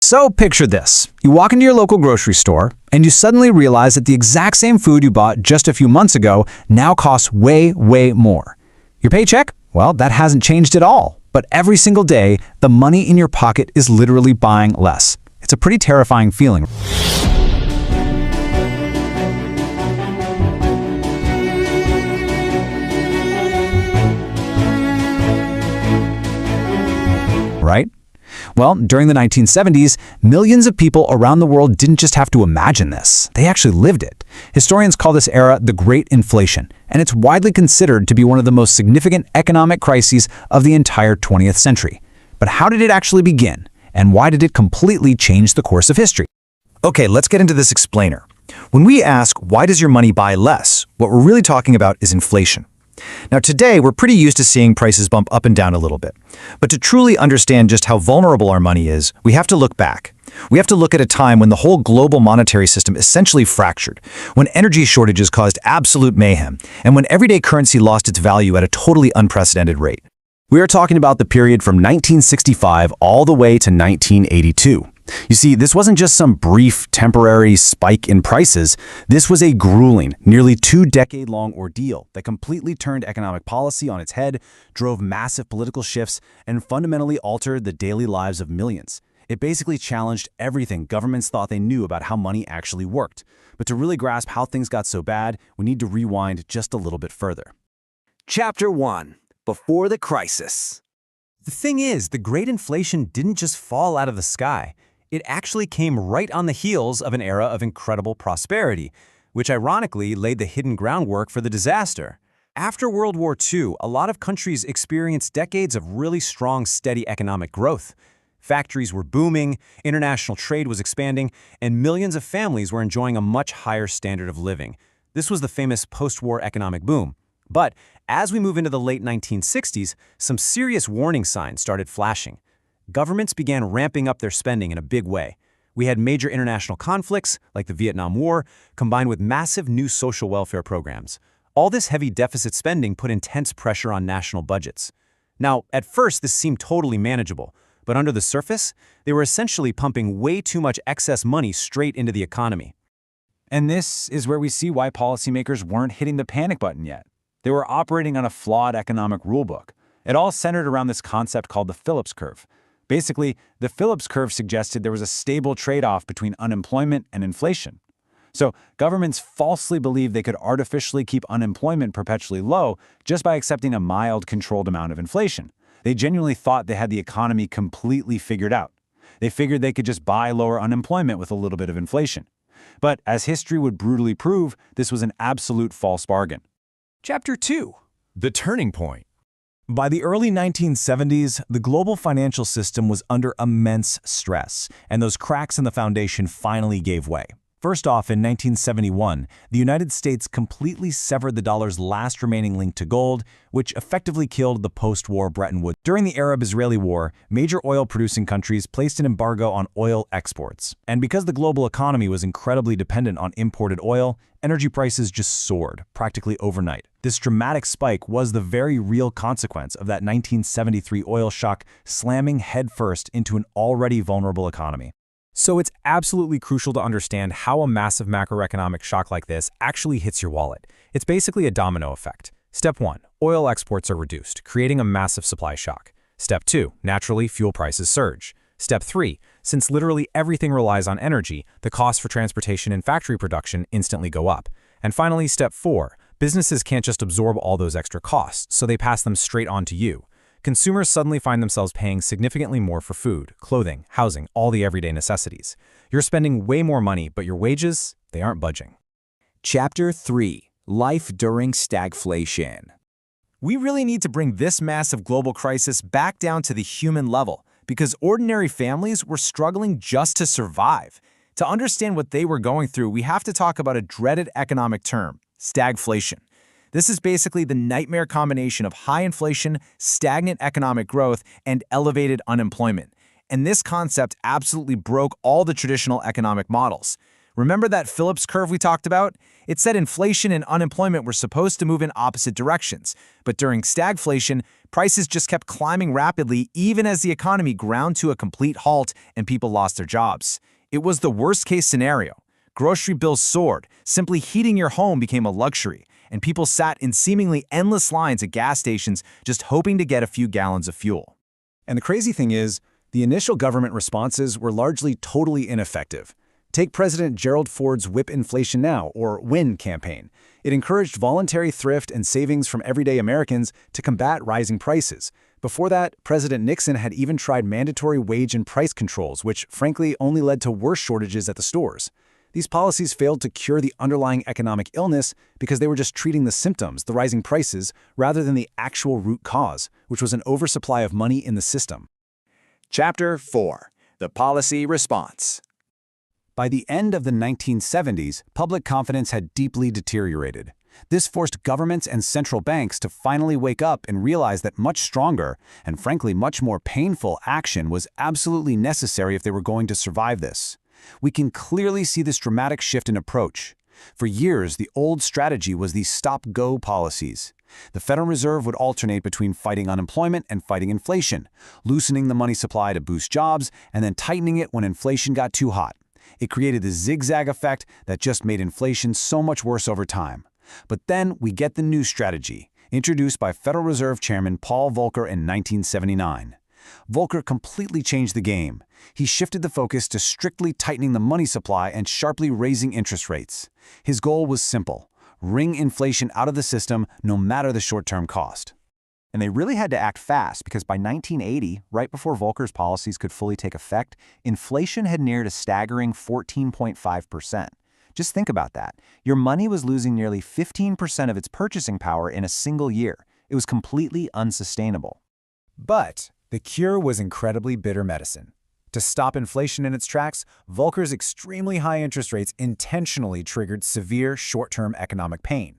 So picture this. You walk into your local grocery store, and you suddenly realize that the exact same food you bought just a few months ago now costs way, way more. Your paycheck? Well, that hasn't changed at all. But every single day, the money in your pocket is literally buying less. It's a pretty terrifying feeling. Right? Well, during the 1970s, millions of people around the world didn't just have to imagine this. They actually lived it. Historians call this era the Great Inflation, and it's widely considered to be one of the most significant economic crises of the entire 20th century. But how did it actually begin? And why did it completely change the course of history? Okay, let's get into this explainer. When we ask, why does your money buy less? What we're really talking about is inflation. Now today, we're pretty used to seeing prices bump up and down a little bit. But to truly understand just how vulnerable our money is, we have to look back. We have to look at a time when the whole global monetary system essentially fractured, when energy shortages caused absolute mayhem, and when everyday currency lost its value at a totally unprecedented rate. We are talking about the period from 1965 all the way to 1982. You see, this wasn't just some brief, temporary spike in prices. This was a grueling, nearly 2-decade-long ordeal that completely turned economic policy on its head, drove massive political shifts, and fundamentally altered the daily lives of millions. It basically challenged everything governments thought they knew about how money actually worked. But to really grasp how things got so bad, we need to rewind just a little bit further. Chapter 1. Before the Crisis. The thing is, the Great Inflation didn't just fall out of the sky. It actually came right on the heels of an era of incredible prosperity, which ironically laid the hidden groundwork for the disaster. After World War II, a lot of countries experienced decades of really strong, steady economic growth. Factories were booming, international trade was expanding, and millions of families were enjoying a much higher standard of living. This was the famous post-war economic boom. But as we move into the late 1960s, some serious warning signs started flashing. Governments began ramping up their spending in a big way. We had major international conflicts, like the Vietnam War, combined with massive new social welfare programs. All this heavy deficit spending put intense pressure on national budgets. Now, at first, this seemed totally manageable, but under the surface, they were essentially pumping way too much excess money straight into the economy. And this is where we see why policymakers weren't hitting the panic button yet. They were operating on a flawed economic rulebook. It all centered around this concept called the Phillips curve. Basically, the Phillips curve suggested there was a stable trade-off between unemployment and inflation. So governments falsely believed they could artificially keep unemployment perpetually low just by accepting a mild, controlled amount of inflation. They genuinely thought they had the economy completely figured out. They figured they could just buy lower unemployment with a little bit of inflation. But as history would brutally prove, this was an absolute false bargain. Chapter 2. The Turning Point. By the early 1970s, the global financial system was under immense stress, and those cracks in the foundation finally gave way. First off, in 1971, the United States completely severed the dollar's last remaining link to gold, which effectively killed the post-war Bretton Woods. During the Arab-Israeli War, major oil-producing countries placed an embargo on oil exports. And because the global economy was incredibly dependent on imported oil, energy prices just soared, practically overnight. This dramatic spike was the very real consequence of that 1973 oil shock slamming headfirst into an already vulnerable economy. So it's absolutely crucial to understand how a massive macroeconomic shock like this actually hits your wallet. It's basically a domino effect. Step 1, oil exports are reduced, creating a massive supply shock. Step 2, naturally, fuel prices surge. Step 3, since literally everything relies on energy, the costs for transportation and factory production instantly go up. And finally, Step 4, businesses can't just absorb all those extra costs, so they pass them straight on to you. Consumers suddenly find themselves paying significantly more for food, clothing, housing, all the everyday necessities. You're spending way more money, but your wages, they aren't budging. Chapter 3. Life during stagflation. We really need to bring this massive global crisis back down to the human level, because ordinary families were struggling just to survive. To understand what they were going through, we have to talk about a dreaded economic term, stagflation. This is basically the nightmare combination of high inflation, stagnant economic growth, and elevated unemployment. And this concept absolutely broke all the traditional economic models. Remember that Phillips curve we talked about? It said inflation and unemployment were supposed to move in opposite directions, but during stagflation, prices just kept climbing rapidly even as the economy ground to a complete halt and people lost their jobs. It was the worst-case scenario. Grocery bills soared, simply heating your home became a luxury, and people sat in seemingly endless lines at gas stations just hoping to get a few gallons of fuel. And the crazy thing is, the initial government responses were largely totally ineffective. Take President Gerald Ford's Whip Inflation Now, or WIN campaign. It encouraged voluntary thrift and savings from everyday Americans to combat rising prices. Before that, President Nixon had even tried mandatory wage and price controls, which frankly only led to worse shortages at the stores. These policies failed to cure the underlying economic illness because they were just treating the symptoms, the rising prices, rather than the actual root cause, which was an oversupply of money in the system. Chapter 4. The Policy Response. By the end of the 1970s, public confidence had deeply deteriorated. This forced governments and central banks to finally wake up and realize that much stronger, and frankly much more painful, action was absolutely necessary if they were going to survive this. We can clearly see this dramatic shift in approach. For years, the old strategy was the stop-go policies. The Federal Reserve would alternate between fighting unemployment and fighting inflation, loosening the money supply to boost jobs, and then tightening it when inflation got too hot. It created the zigzag effect that just made inflation so much worse over time. But then we get the new strategy, introduced by Federal Reserve Chairman Paul Volcker in 1979. Volcker completely changed the game. He shifted the focus to strictly tightening the money supply and sharply raising interest rates. His goal was simple: wring inflation out of the system no matter the short-term cost. And they really had to act fast because by 1980, right before Volcker's policies could fully take effect, inflation had neared a staggering 14.5%. Just think about that. Your money was losing nearly 15% of its purchasing power in a single year. It was completely unsustainable. But the cure was incredibly bitter medicine. To stop inflation in its tracks, Volcker's extremely high interest rates intentionally triggered severe short-term economic pain.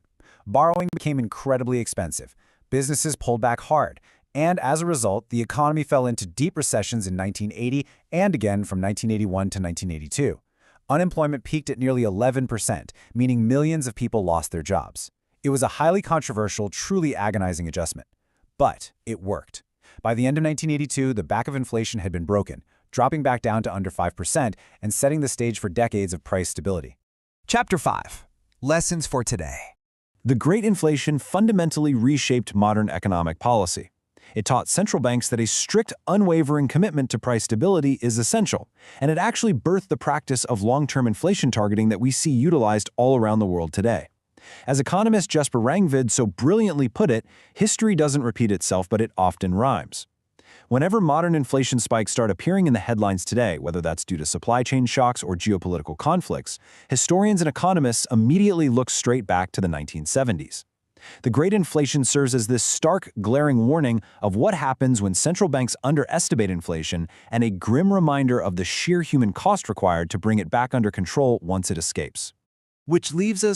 Borrowing became incredibly expensive. Businesses pulled back hard, and as a result, the economy fell into deep recessions in 1980 and again from 1981 to 1982. Unemployment peaked at nearly 11%, meaning millions of people lost their jobs. It was a highly controversial, truly agonizing adjustment. But it worked. By the end of 1982, the back of inflation had been broken, dropping back down to under 5% and setting the stage for decades of price stability. Chapter 5. Lessons for Today. The Great Inflation fundamentally reshaped modern economic policy. It taught central banks that a strict, unwavering commitment to price stability is essential, and it actually birthed the practice of long-term inflation targeting that we see utilized all around the world today. As economist Jesper Rangvid so brilliantly put it, history doesn't repeat itself, but it often rhymes. Whenever modern inflation spikes start appearing in the headlines today, whether that's due to supply chain shocks or geopolitical conflicts, historians and economists immediately look straight back to the 1970s. The Great Inflation serves as this stark, glaring warning of what happens when central banks underestimate inflation and a grim reminder of the sheer human cost required to bring it back under control once it escapes. Which leaves us